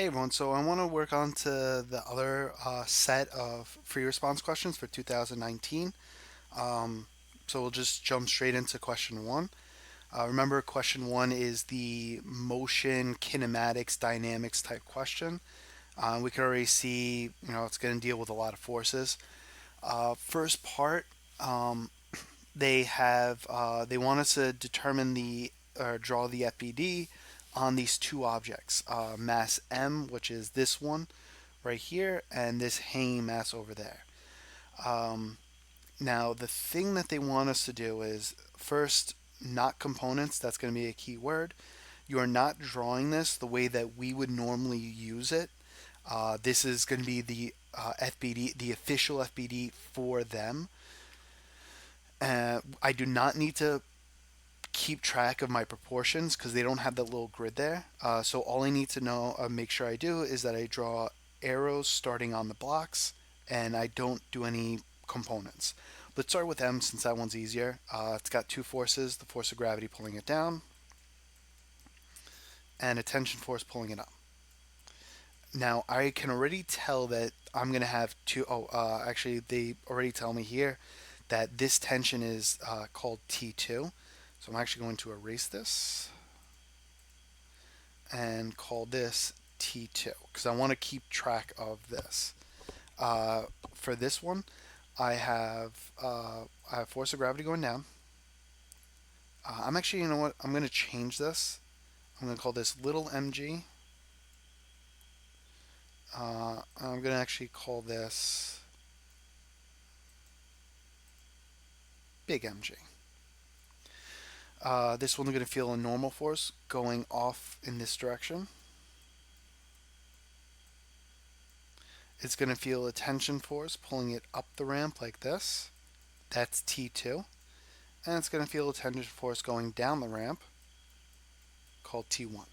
Hey everyone, so I want to work on to the other set of free response questions for 2019. Um, so we'll just jump straight into question one. Remember, question one is the motion, kinematics, dynamics type question. We can already see, it's going to deal with a lot of forces. First part, um, they want us to determine the or draw the FBD on these two objects, mass M, which is this one right here, and this hanging mass over there. Um, Now, the thing that they want us to do is first, not components. That's going to be a key word. You are not drawing this the way that we would normally use it. This is going to be the FBD, the official FBD for them. I do not need to keep track of my proportions because they don't have that little grid there. So all I need to know, make sure I do, is that I draw arrows starting on the blocks and I don't do any components. Let's start with M since that one's easier. It's got two forces, the force of gravity pulling it down and a tension force pulling it up. Now I can already tell that I'm going to have two, actually they already tell me here that this tension is called T2. So I'm actually going to erase this and call this T2 because I want to keep track of this. Uh, for this one, I have I have force of gravity going down. I'm actually, you know what? I'm going to change this. I'm going to call this little mg. I'm going to actually call this big mg. This one's going to feel a normal force going off in this direction. It's going to feel a tension force pulling it up the ramp like this. That's T2. And it's going to feel a tension force going down the ramp called T1.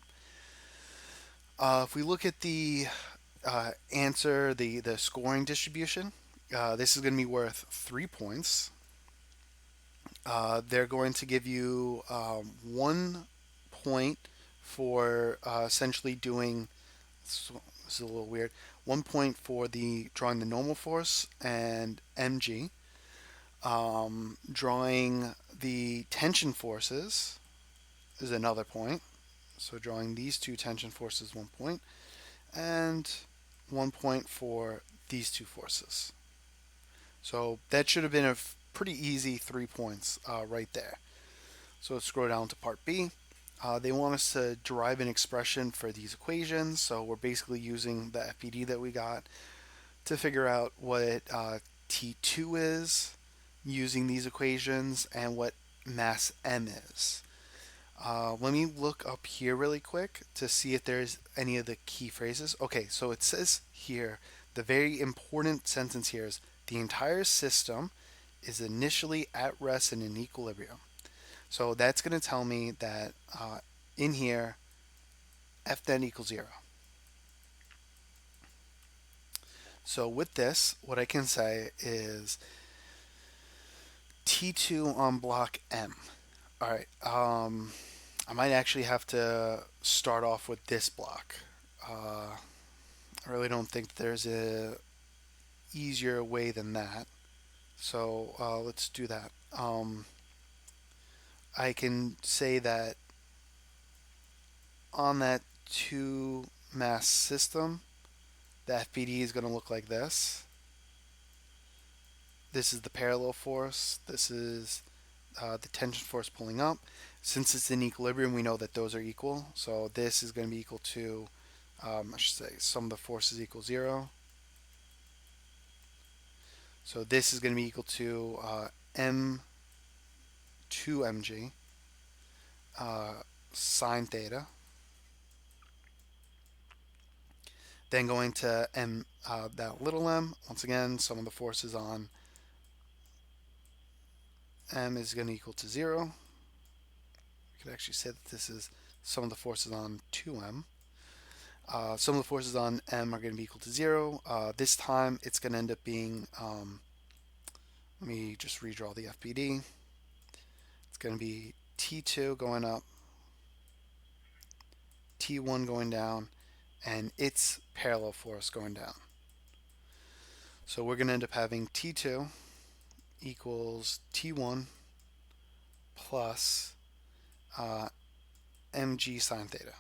If we look at the answer, the scoring distribution, this is going to be worth 3 points. They're going to give you 1 point for essentially doing, so this is a little weird, 1 point for the drawing the normal force and mg. Drawing the tension forces is another point. So drawing these two tension forces, 1 point, and 1 point for these two forces. So that should have been a pretty easy 3 points right there. So let's scroll down to part B. They want us to derive an expression for these equations. So we're basically using the FPD that we got to figure out what T2 is using these equations and what mass M is. Let me look up here really quick to see if there's any of the key phrases. Okay, so it says here, the very important sentence here is the entire system is initially at rest and in equilibrium. So that's going to tell me that in here, F then equals 0. So with this, what I can say is T2 on block M. All right. I might actually have to start off with this block. I really don't think there's a easier way than that. So let's do that. I can say that on that two mass system, the FPD is going to look like this. This is the parallel force. This is the tension force pulling up. Since it's in equilibrium, we know that those are equal. So this is going to be equal to, I should say, sum of the forces equals 0. So this is going to be equal to m2mg sine theta. Then going to m, that little m, once again, sum of the forces on m is going to equal to 0. We could actually say that this is sum of the forces on 2m. Sum of the forces on m are going to be equal to 0. This time it's going to end up being, let me just redraw the FPD. It's going to be T2 going up, T1 going down, and its parallel force going down. So we're going to end up having T2 equals T1 plus uh, mg sine theta.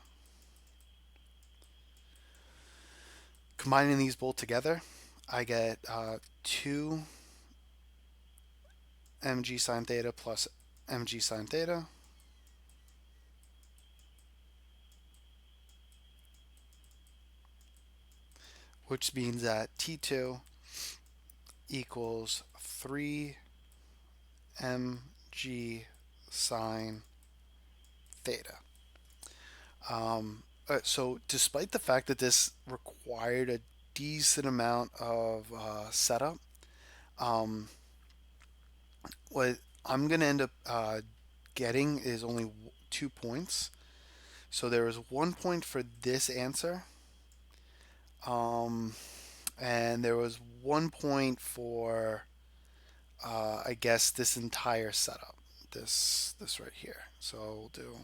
Combining these both together, I get 2 mg sine theta plus mg sine theta, which means that T2 equals 3 mg sine theta. So despite the fact that this required a decent amount of setup, um, what I'm going to end up getting is only 2 points. So there was 1 point for this answer, um, and there was 1 point for, I guess, this entire setup. This right here. So we'll do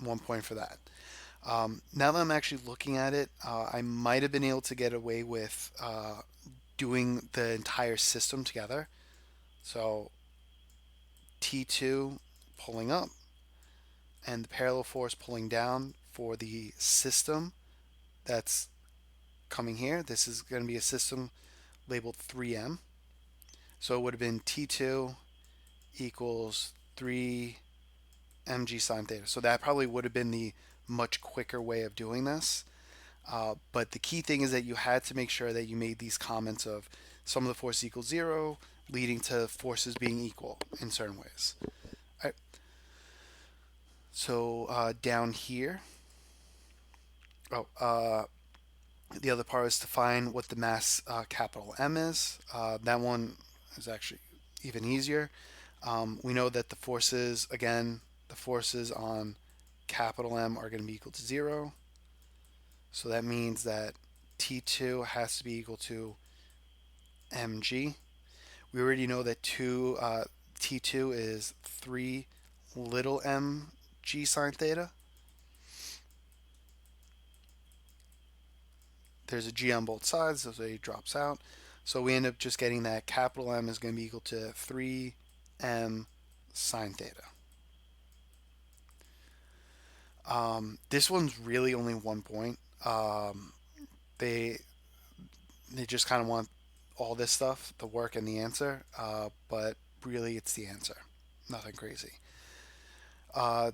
1 point for that. Now that I'm actually looking at it, I might have been able to get away with doing the entire system together. So T2 pulling up and the parallel force pulling down for the system that's coming here. This is going to be a system labeled 3M. So it would have been T2 equals 3 mg sine theta. So that probably would have been the much quicker way of doing this. But the key thing is that you had to make sure that you made these comments of sum of the force equals 0, leading to forces being equal in certain ways. All right. So down here, the other part is to find what the mass capital M is. That one is actually even easier. We know that the forces, again, the forces on capital M are going to be equal to 0. So that means that T2 has to be equal to mg. We already know that T2 is 3 little mg sine theta. There's a g on both sides, so it drops out. So we end up just getting that capital M is going to be equal to 3m sine theta. This one's really only 1 point. They just kind of want all this stuff, the work and the answer, but really it's the answer. Nothing crazy.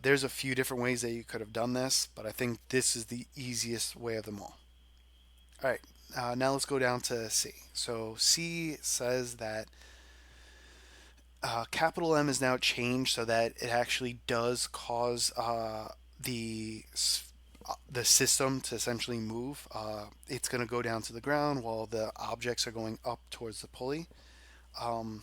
There's a few different ways that you could have done this, but I think this is the easiest way of them all. All right, now let's go down to C. So C says that capital M is now changed so that it actually does cause the system to essentially move. It's going to go down to the ground while the objects are going up towards the pulley. And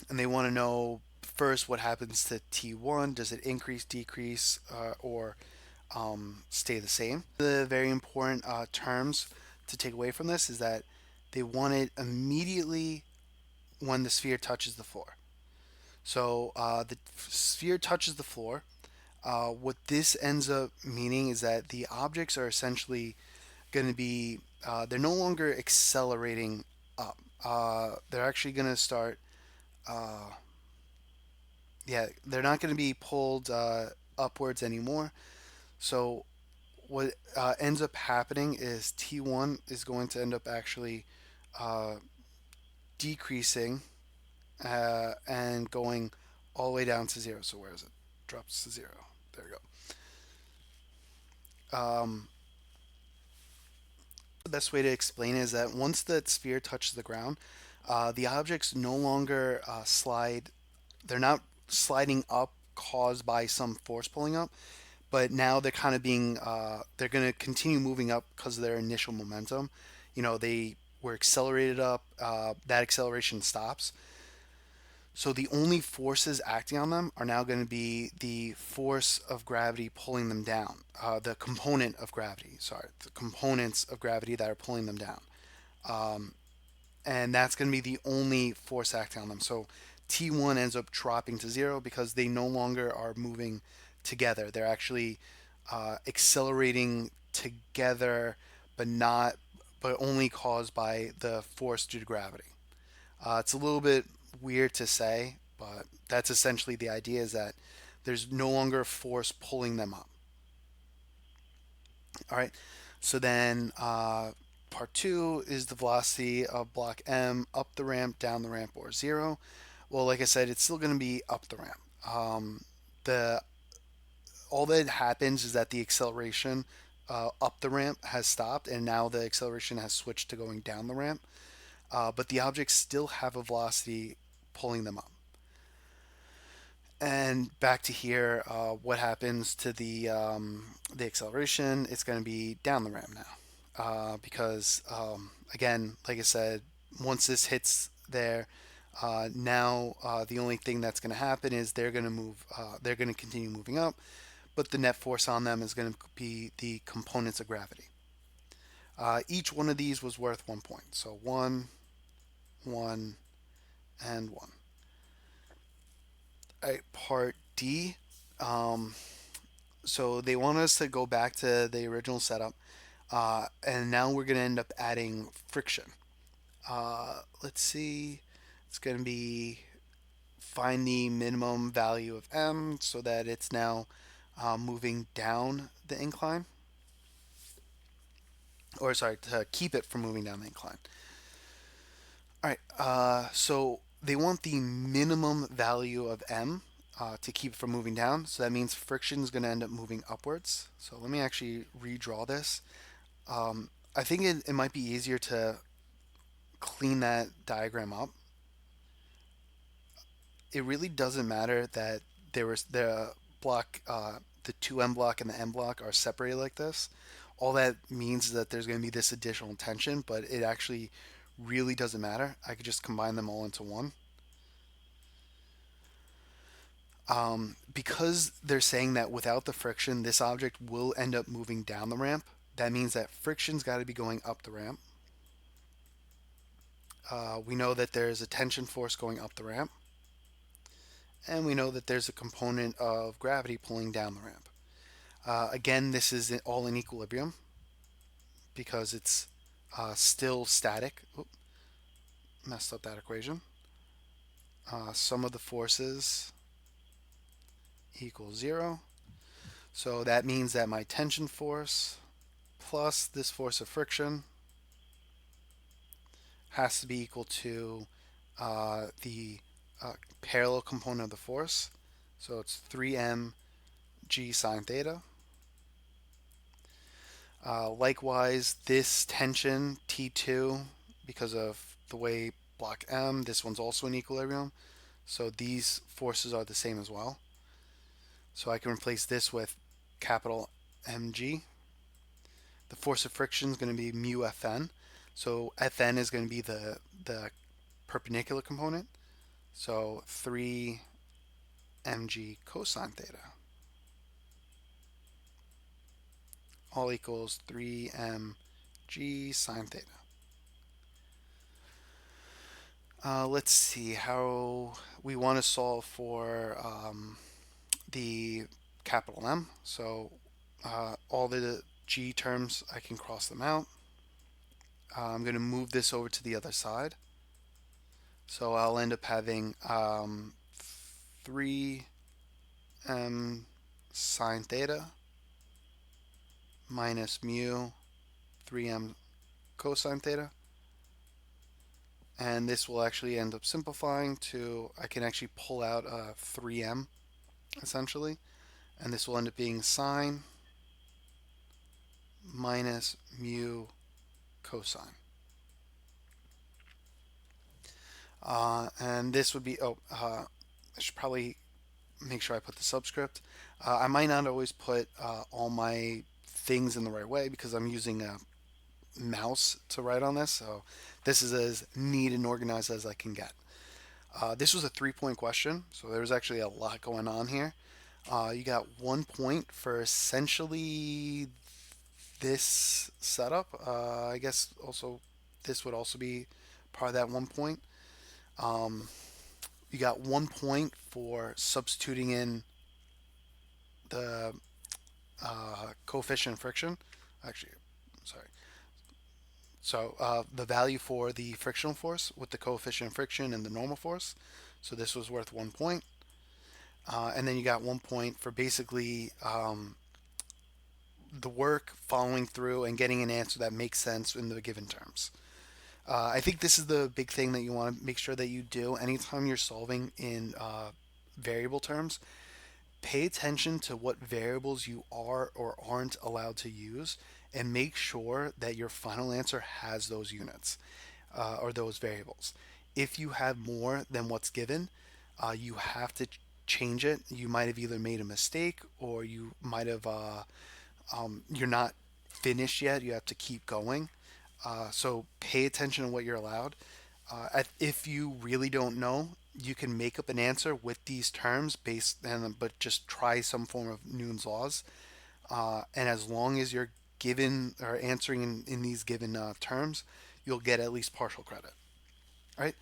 they want to know first what happens to T1. Does it increase, decrease, or stay the same? The very important terms to take away from this is that they want it immediately when the sphere touches the floor. So the sphere touches the floor. What this ends up meaning is that the objects are essentially going to be, they're no longer accelerating up. They're actually going to start, they're not going to be pulled upwards anymore. So what ends up happening is T1 is going to end up actually uh, decreasing and going all the way down to 0. So where is it? Drops to 0. There we go. The best way to explain it is that once the sphere touches the ground, the objects no longer slide. They're not sliding up caused by some force pulling up, but now they're kind of being, they're going to continue moving up because of their initial momentum. They were accelerated up, that acceleration stops. So the only forces acting on them are now going to be the force of gravity pulling them down, the component of gravity, sorry, the components of gravity that are pulling them down. And that's going to be the only force acting on them. So T1 ends up dropping to 0 because they no longer are moving together. They're actually accelerating together, but not, but only caused by the force due to gravity. It's a little bit weird to say, but that's essentially the idea: is that there's no longer force pulling them up. All right. So then part two is the velocity of block M up the ramp, down the ramp, or zero. Well, like I said, it's still going to be up the ramp. The all that happens is that the acceleration up the ramp has stopped, and now the acceleration has switched to going down the ramp. But the objects still have a velocity pulling them up. And back to here, what happens to the acceleration? It's going to be down the ramp now, because again, like I said, once this hits there, now the only thing that's going to happen is they're going to move. They're going to continue moving up, but the net force on them is going to be the components of gravity. Each one of these was worth 1 point. So one, one, and one. All right, part D. Um, so they want us to go back to the original setup, and now we're going to end up adding friction. Let's see. It's going to be find the minimum value of m so that it's now moving down the incline, or sorry, to keep it from moving down the incline. All right, so they want the minimum value of m to keep it from moving down. So that means friction is going to end up moving upwards. So let me actually redraw this. I think it might be easier to clean that diagram up. It really doesn't matter that there was the 2M block and the M block are separated like this. All that means is that there's going to be this additional tension, but it actually really doesn't matter. I could just combine them all into one. Because they're saying that without the friction, this object will end up moving down the ramp. That means that friction's got to be going up the ramp. We know that there's a tension force going up the ramp, and we know that there's a component of gravity pulling down the ramp. Again, this is all in equilibrium because it's still static. Oop, messed up that equation. Sum of the forces equals zero. So that means that my tension force plus this force of friction has to be equal to the parallel component of the force. So it's 3m g sine theta. Likewise, this tension T2, because of the way block M, this one's also in equilibrium. So these forces are the same as well. So I can replace this with capital mg. The force of friction is going to be mu Fn. So Fn is going to be the perpendicular component. So 3 mg cosine theta all equals 3 mg sine theta. Let's see how we want to solve for the capital M. So all the g terms, I can cross them out. I'm going to move this over to the other side. So I'll end up having 3m sine theta minus mu 3m cosine theta. And this will actually end up simplifying to, I can actually pull out 3m essentially. And this will end up being sine minus mu cosine. And this would be, I should probably make sure I put the subscript. I might not always put all my things in the right way because I'm using a mouse to write on this. So this is as neat and organized as I can get. This was a 3-point question, so there was actually a lot going on here. You got 1 point for essentially this setup. I guess also this would also be part of that 1 point. You got 1 point for substituting in the coefficient of friction. Actually, sorry. So the value for the frictional force with the coefficient of friction and the normal force. So this was worth 1 point. And then you got 1 point for basically the work following through and getting an answer that makes sense in the given terms. I think this is the big thing that you want to make sure that you do anytime you're solving in variable terms. Pay attention to what variables you are or aren't allowed to use and make sure that your final answer has those units or those variables. If you have more than what's given, you have to change it. You might have either made a mistake or you might have, you're not finished yet. You have to keep going. So pay attention to what you're allowed. If you really don't know, you can make up an answer with these terms based and but just try some form of Newton's laws. And as long as you're given or answering in these given terms, you'll get at least partial credit. All right.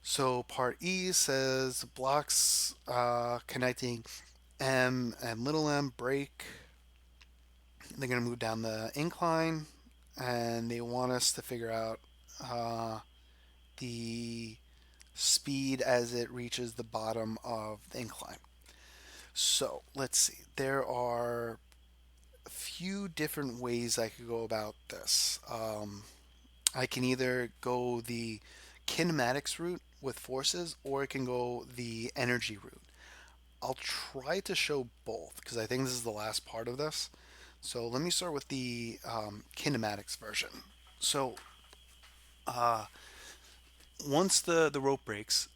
So part E says blocks connecting M and little m break. They're going to move down the incline, and they want us to figure out the speed as it reaches the bottom of the incline. So let's see. There are a few different ways I could go about this. I can either go the kinematics route with forces, or I can go the energy route. I'll try to show both because I think this is the last part of this. So let me start with the kinematics version. So once the rope breaks,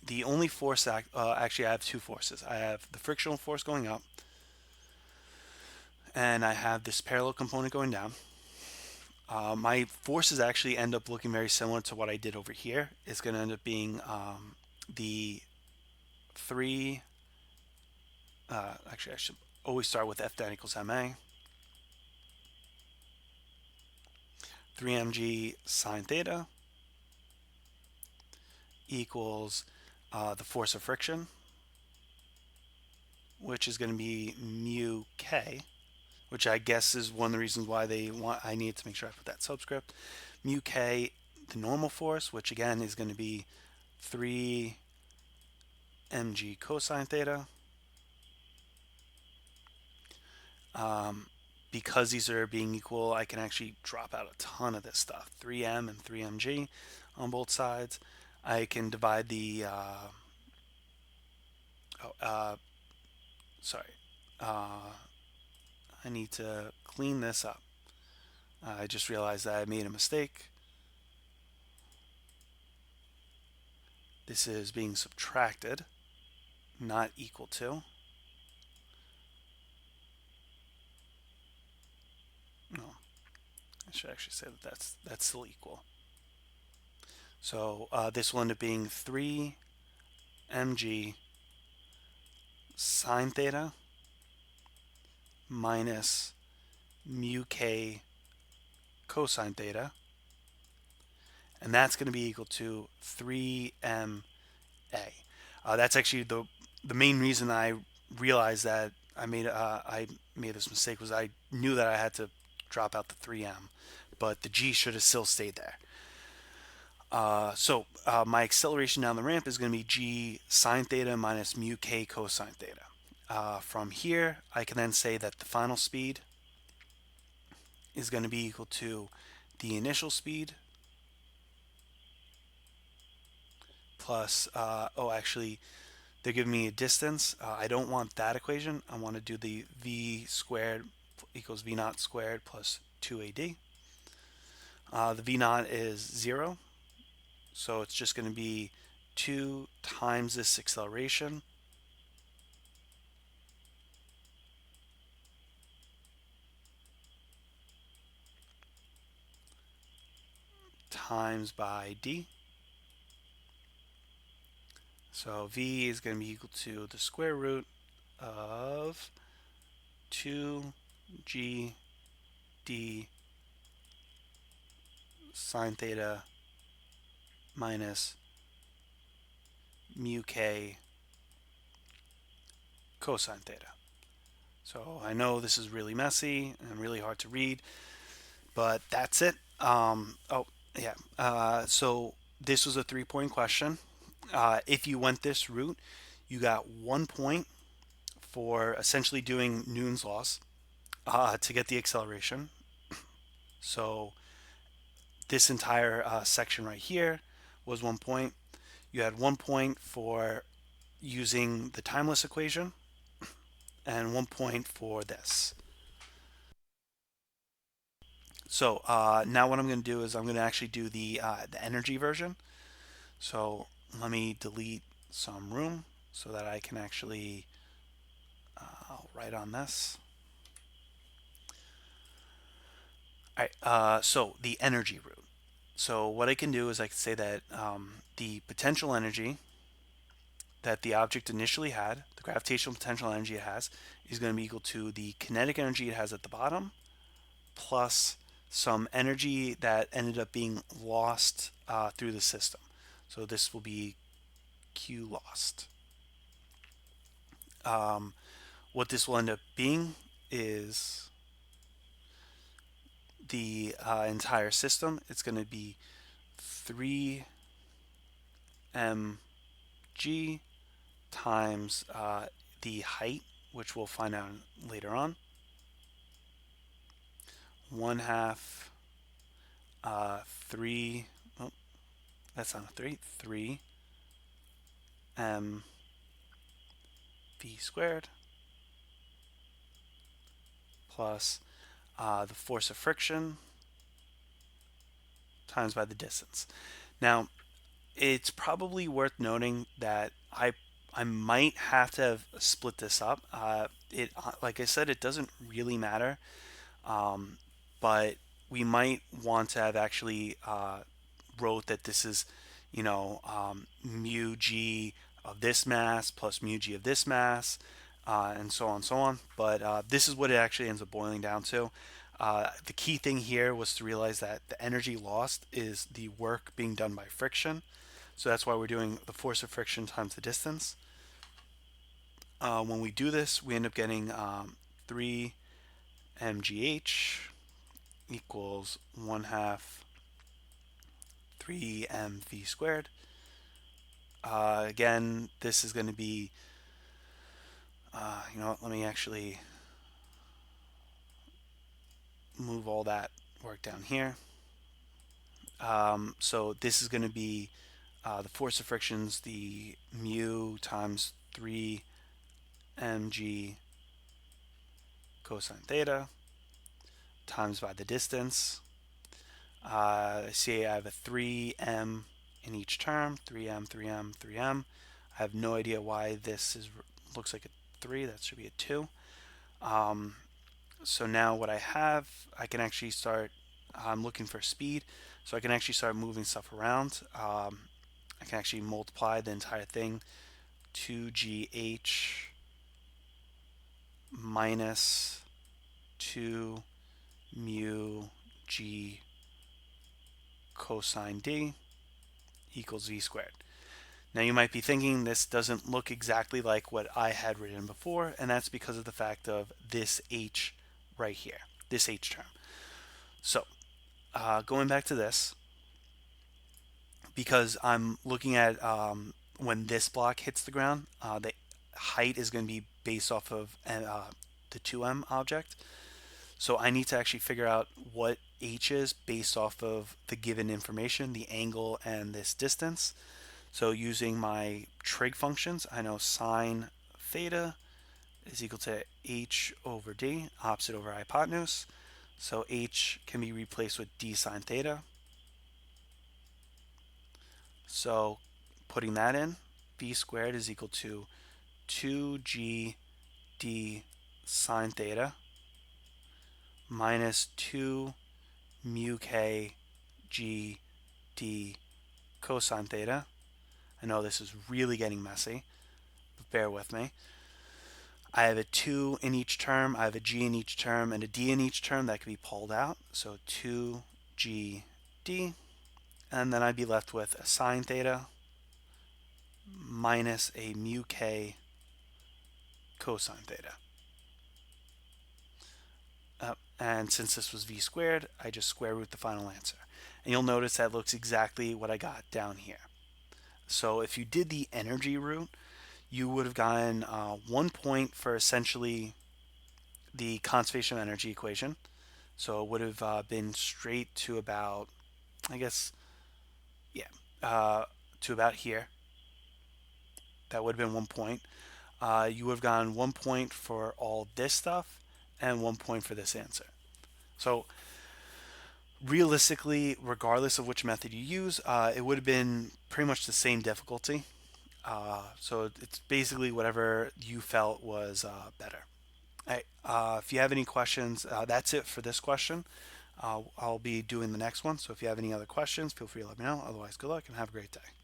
the only force actually I have two forces. I have the frictional force going up, and I have this parallel component going down. My forces actually end up looking very similar to what I did over here. It's going to end up being the three. Actually, I should always start with F dan equals ma. 3mg sine theta equals the force of friction, which is going to be mu k, which I guess is one of the reasons why they want. I need to make sure I put that subscript. Mu k, the normal force, which again is going to be 3 mg cosine theta. Because these are being equal, I can actually drop out a ton of this stuff. 3m and 3mg on both sides. I can divide the sorry. I need to clean this up. I just realized that I made a mistake. This is being subtracted, not equal to. No, I should actually say that that's still equal. So this will end up being 3 mg sine theta minus mu k cosine theta, and that's going to be equal to 3ma. That's actually the main reason I realized that I made this mistake was I knew that I had to drop out the 3m, but the g should have still stayed there. So my acceleration down the ramp is going to be g sine theta minus mu k cosine theta. From here, I can then say that the final speed is going to be equal to the initial speed plus, actually, they're giving me a distance. I don't want that equation. I want to do the v squared equals v naught squared plus 2ad. The v naught is 0, so it's just going to be 2 times this acceleration times by d. So v is going to be equal to the square root of 2g d sine theta minus mu k cosine theta. So I know this is really messy and really hard to read, but that's it. Oh, yeah. So this was a 3 point question. If you went this route, you got 1 point for essentially doing Newton's laws to get the acceleration. So this entire section right here was 1 point. You had 1 point for using the timeless equation and 1 point for this. So now what I'm going to do is I'm going to actually do the energy version. So let me delete some room so that I can actually I'll write on this. All right, so the energy route. So what I can do is I can say that the potential energy that the object initially had, the gravitational potential energy it has, is going to be equal to the kinetic energy it has at the bottom plus some energy that ended up being lost through the system. So this will be Q lost. What this will end up being is the entire system. It's going to be 3mg times the height, which we'll find out later on, 1/2 3, oh, that's not a 3 m v squared plus the force of friction times by the distance. Now, it's probably worth noting that I might have to have split this up. It like I said, it doesn't really matter, um, but we might want to have actually wrote that this is, mu g of this mass plus mu g of this mass, and so on and so on. But this is what it actually ends up boiling down to. The key thing here was to realize that the energy lost is the work being done by friction. So that's why we're doing the force of friction times the distance. When we do this, we end up getting 3 mgh equals 1/2 3mv squared. Again, this is going to be, let me actually move all that work down here. So this is going to be the force of friction's the mu times 3 mg cosine theta times by the distance. See, I have a 3m in each term, 3m, 3m, 3m. I have no idea why this looks like a 3. That should be a 2. So now what I have, I can actually start, I'm looking for speed, so I can actually start moving stuff around. I can actually multiply the entire thing, 2gh minus 2 mu g cosine d equals v squared. Now you might be thinking this doesn't look exactly like what I had written before, and that's because of the fact of this h right here, this h term. So going back to this, because I'm looking at when this block hits the ground, the height is going to be based off of the 2m object. So I need to actually figure out what h is based off of the given information, the angle and this distance. So using my trig functions, I know sine theta is equal to h over d, opposite over hypotenuse. So h can be replaced with d sine theta. So putting that in, v squared is equal to 2g d sine theta minus 2 mu k g d cosine theta. I know this is really getting messy, but bear with me. I have a 2 in each term, I have a g in each term, and a d in each term that can be pulled out. So 2g d, and then I'd be left with a sine theta minus a mu k cosine theta. And since this was v squared, I just square root the final answer. And you'll notice that looks exactly what I got down here. So if you did the energy root, you would have gotten 1 point for essentially the conservation of energy equation. So it would have been straight to about, I guess, yeah, to about here. That would have been 1 point. You would have gotten 1 point for all this stuff and 1 point for this answer. So realistically, regardless of which method you use, it would have been pretty much the same difficulty. So it's basically whatever you felt was better. Right. If you have any questions, that's it for this question. I'll be doing the next one. So if you have any other questions, feel free to let me know. Otherwise, good luck and have a great day.